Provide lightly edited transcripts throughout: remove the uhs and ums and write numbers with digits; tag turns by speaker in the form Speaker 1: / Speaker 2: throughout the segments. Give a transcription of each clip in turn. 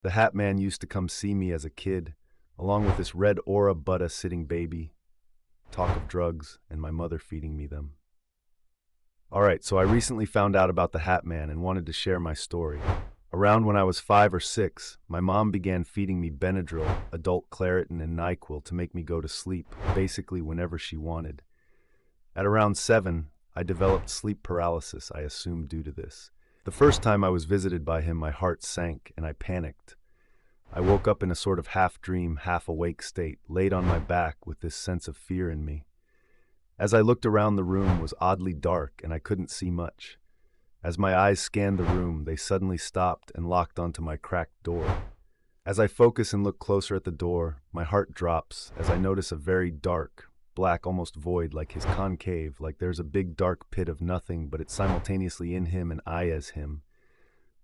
Speaker 1: The Hat Man used to come see me as a kid, along with this red aura butta sitting baby, talk of drugs, and my mother feeding me them. Alright, so I recently found out about the Hat Man and wanted to share my story. Around when I was 5 or 6, my mom began feeding me Benadryl, adult Claritin, and NyQuil to make me go to sleep, basically whenever she wanted. At around 7, I developed sleep paralysis, I assume due to this. The first time I was visited by him, my heart sank and I panicked. I woke up in a sort of half-dream, half-awake state, laid on my back with this sense of fear in me. As I looked around, the room was oddly dark and I couldn't see much. As my eyes scanned the room, they suddenly stopped and locked onto my cracked door. As I focus and look closer at the door, my heart drops as I notice a very dark, black, almost void, like his concave, like there's a big dark pit of nothing, but it's simultaneously in him and I as him.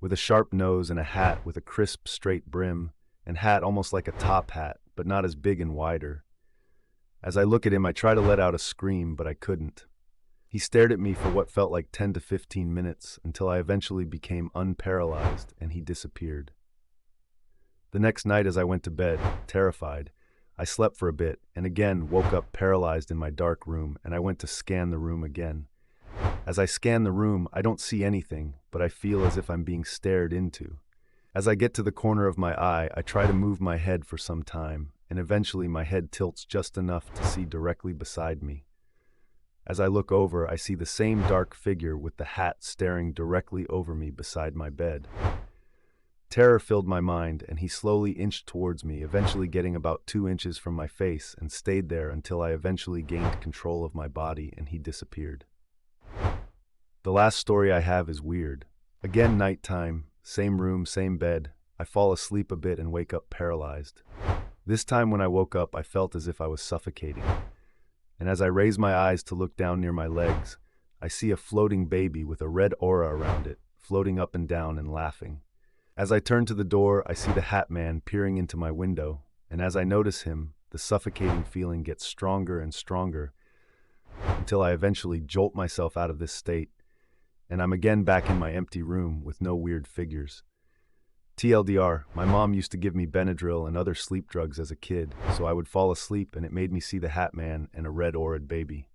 Speaker 1: With a sharp nose and a hat with a crisp, straight brim, and hat almost like a top hat, but not as big and wider. As I look at him, I try to let out a scream, but I couldn't. He stared at me for what felt like 10 to 15 minutes until I eventually became unparalyzed and he disappeared. The next night as I went to bed, terrified, I slept for a bit and again woke up paralyzed in my dark room, and I went to scan the room again. As I scan the room, I don't see anything, but I feel as if I'm being stared into. As I get to the corner of my eye, I try to move my head for some time, and eventually my head tilts just enough to see directly beside me. As I look over, I see the same dark figure with the hat staring directly over me beside my bed. Terror filled my mind, and he slowly inched towards me, eventually getting about 2 inches from my face, and stayed there until I eventually gained control of my body and he disappeared. The last story I have is weird. Again, nighttime, same room, same bed. I fall asleep a bit and wake up paralyzed. This time when I woke up, I felt as if I was suffocating. And as I raise my eyes to look down near my legs, I see a floating baby with a red aura around it, floating up and down and laughing. As I turn to the door, I see the Hat Man peering into my window, and as I notice him, the suffocating feeling gets stronger and stronger until I eventually jolt myself out of this state, and I'm again back in my empty room with no weird figures. TLDR, my mom used to give me Benadryl and other sleep drugs as a kid, so I would fall asleep and it made me see the Hat Man and a red-auraed baby.